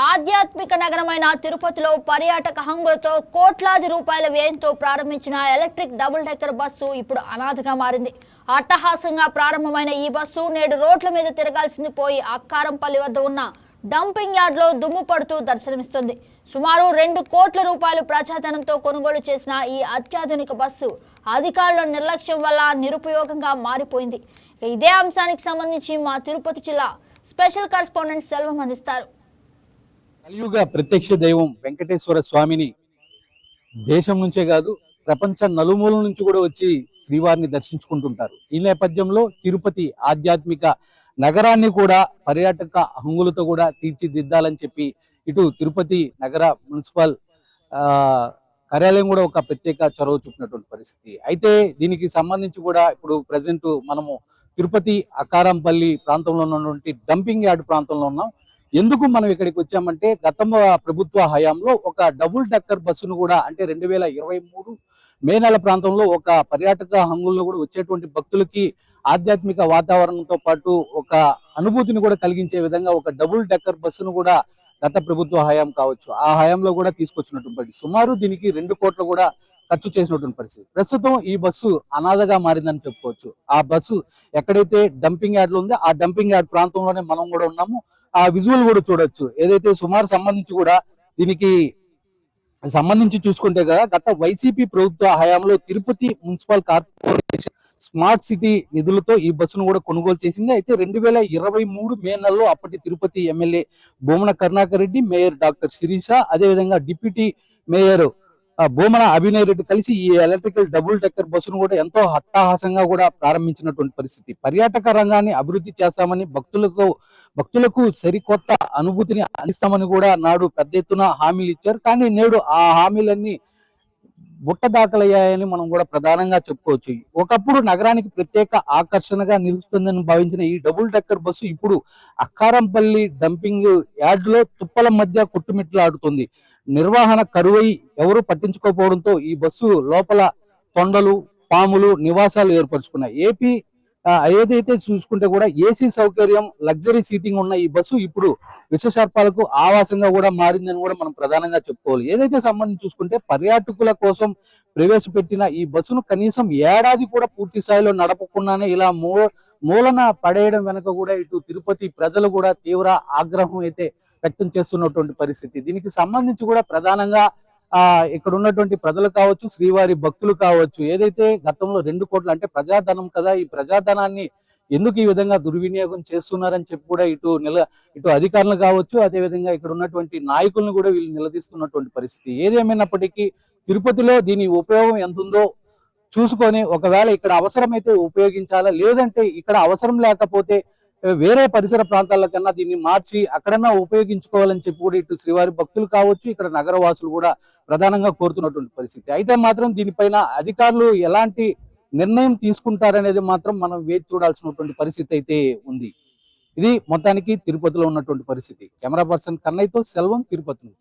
ఆధ్యాత్మిక నగరమైన తిరుపతిలో పర్యాటక హంగులతో కోట్లాది రూపాయల వ్యయంతో ప్రారంభించిన ఎలక్ట్రిక్ డబుల్ డెక్కర్ బస్సు ఇప్పుడు అనాథగా మారింది. అట్టహాసంగా ప్రారంభమైన ఈ బస్సు నేడు రోడ్ల మీద తిరగాల్సింది పోయి అక్కారంపల్లి వద్ద ఉన్న డంపింగ్ యార్డ్లో దుమ్ము పడుతూ దర్శనమిస్తుంది. సుమారు 2 కోట్ల రూపాయలు ప్రజాధనంతో కొనుగోలు చేసిన ఈ అత్యాధునిక బస్సు అధికారుల నిర్లక్ష్యం వల్ల నిరుపయోగంగా మారిపోయింది. ఇదే అంశానికి సంబంధించి మా తిరుపతి జిల్లా స్పెషల్ కరెస్పాండెంట్ సెల్వం అందిస్తారు. కలియుగ ప్రత్యక్ష దైవం వెంకటేశ్వర స్వామిని దేశం నుంచే కాదు ప్రపంచ నలుమూల నుంచి కూడా వచ్చి శ్రీవారిని దర్శించుకుంటుంటారు. ఈ నేపథ్యంలో తిరుపతి ఆధ్యాత్మిక నగరాన్ని కూడా పర్యాటక హంగులతో కూడా తీర్చిదిద్దాలని చెప్పి ఇటు తిరుపతి నగర మున్సిపల్ కార్యాలయం కూడా ఒక ప్రత్యేక చొరవ చూపినటువంటి పరిస్థితి. అయితే దీనికి సంబంధించి కూడా ఇప్పుడు ప్రజెంట్ మనము తిరుపతి అక్కారంపల్లి ప్రాంతంలో ఉన్నటువంటి డంపింగ్ యార్డ్ ప్రాంతంలో ఉన్నాం. ఎందుకు మనం ఇక్కడికి వచ్చామంటే గత ప్రభుత్వ హయాంలో ఒక డబుల్ డెక్కర్ బస్సును కూడా అంటే 2023 మే నెల ప్రాంతంలో ఒక పర్యాటక హంగులను కూడా వచ్చేటువంటి భక్తులకి ఆధ్యాత్మిక వాతావరణంతో పాటు ఒక అనుభూతిని కూడా కలిగించే విధంగా ఒక డబుల్ డెక్కర్ బస్సును కూడా గత ప్రభుత్వ హయాం కావచ్చు ఆ హయాంలో కూడా తీసుకొచ్చినటువంటి సుమారు దీనికి 2 కోట్లు కూడా ఖర్చు చేసినటువంటి పరిస్థితి. ప్రస్తుతం ఈ బస్సు అనాథగా మారిందని చెప్పుకోవచ్చు. ఆ బస్సు ఎక్కడైతే డంపింగ్ యార్డ్ లో ఉందో ఆ డంపింగ్ యార్డ్ ప్రాంతంలోనే మనం కూడా ఉన్నాము. ఆ విజువల్ కూడా చూడొచ్చు. ఏదైతే సుమారు సంబంధించి కూడా దీనికి సంబంధించి చూసుకుంటే కదా గత వైసీపీ ప్రభుత్వ హయాంలో Tirupati municipal corporation smart city నిధులతో ఈ బస్సును కూడా కొనుగోలు చేసింది. అయితే 2023 మే నెలలో అప్పటి Tirupati MLA Bhumana Karunakar Reddy, mayor doctor Sirisha, అదేవిధంగా డిప్యూటీ మేయర్ బోమన అభినయ్ రెడ్డి కలిసి ఈ ఎలక్ట్రికల్ డబుల్ డెక్కర్ బస్సును కూడా ఎంతో అట్టహాసంగా కూడా ప్రారంభించినటువంటి పరిస్థితి. పర్యాటక రంగాన్ని అభివృద్ధి చేస్తామని భక్తులకు సరికొత్త అనుభూతిని అందిస్తామని కూడా నాడు పెద్ద ఎత్తున హామీలు ఇచ్చారు. కానీ నేడు ఆ హామీలన్నీ బుట్ట దాఖలయ్యాయని మనం కూడా ప్రధానంగా చెప్పుకోవచ్చు. ఒకప్పుడు నగరానికి ప్రత్యేక ఆకర్షణగా నిలుస్తుందని భావించిన ఈ డబుల్ డెక్కర్ బస్సు ఇప్పుడు అక్కారంపల్లి డంపింగ్ యార్డ్ లో తుప్పల మధ్య కొట్టుమిట్లాడుతుంది. నిర్వహణ కరువై ఎవరు పట్టించుకోకపోవడంతో ఈ బస్సు లోపల తొండలు, పాములు నివాసాలు ఏర్పరచుకున్నాయి. ఏదైతే చూసుకుంటే కూడా ఏసీ సౌకర్యం, లగ్జరీ సీటింగ్ ఉన్న ఈ బస్సు ఇప్పుడు విషసర్పాలకు ఆవాసంగా కూడా మారిందని కూడా మనం ప్రధానంగా చెప్పుకోవాలి. ఏదైతే సంబంధించి చూసుకుంటే పర్యాటకుల కోసం ప్రవేశపెట్టిన ఈ బస్సును కనీసం ఏడాది కూడా పూర్తి స్థాయిలో నడపకుండానే ఇలా మూలన పడేయడం వెనక కూడా ఇటు తిరుపతి ప్రజలు కూడా తీవ్ర ఆగ్రహం అయితే వ్యక్తం చేస్తున్నటువంటి పరిస్థితి. దీనికి సంబంధించి కూడా ప్రధానంగా ఇక్కడ ఉన్నటువంటి ప్రజలు కావచ్చు, శ్రీవారి భక్తులు కావచ్చు, ఏదైతే గతంలో 2 కోట్లు అంటే ప్రజాధనం కదా, ఈ ప్రజాధనాన్ని ఎందుకు ఈ విధంగా దుర్వినియోగం చేస్తున్నారని చెప్పి కూడా ఇటు అధికారులు కావచ్చు, అదేవిధంగా ఇక్కడ ఉన్నటువంటి నాయకులను కూడా వీళ్ళు నిలదీస్తున్నటువంటి పరిస్థితి. ఏదేమైనప్పటికీ తిరుపతిలో దీని ఉపయోగం ఎంత ఉందో చూసుకొని ఒకవేళ ఇక్కడ అవసరమైతే ఉపయోగించాలా, లేదంటే ఇక్కడ అవసరం లేకపోతే వేరే పరిసర ప్రాంతాల కన్నా దీన్ని మార్చి అక్కడన్నా ఉపయోగించుకోవాలని చెప్పి కూడా ఇటు శ్రీవారి భక్తులు కావచ్చు, ఇక్కడ నగరవాసులు కూడా ప్రధానంగా కోరుతున్నటువంటి పరిస్థితి. అయితే మాత్రం దీనిపైన అధికారులు ఎలాంటి నిర్ణయం తీసుకుంటారనేది మాత్రం మనం వేచి చూడాల్సినటువంటి పరిస్థితి అయితే ఉంది. ఇది మొత్తానికి తిరుపతిలో ఉన్నటువంటి పరిస్థితి. కెమెరా పర్సన్ కన్నయ్యతో సెల్వం, తిరుపతి నుంచి.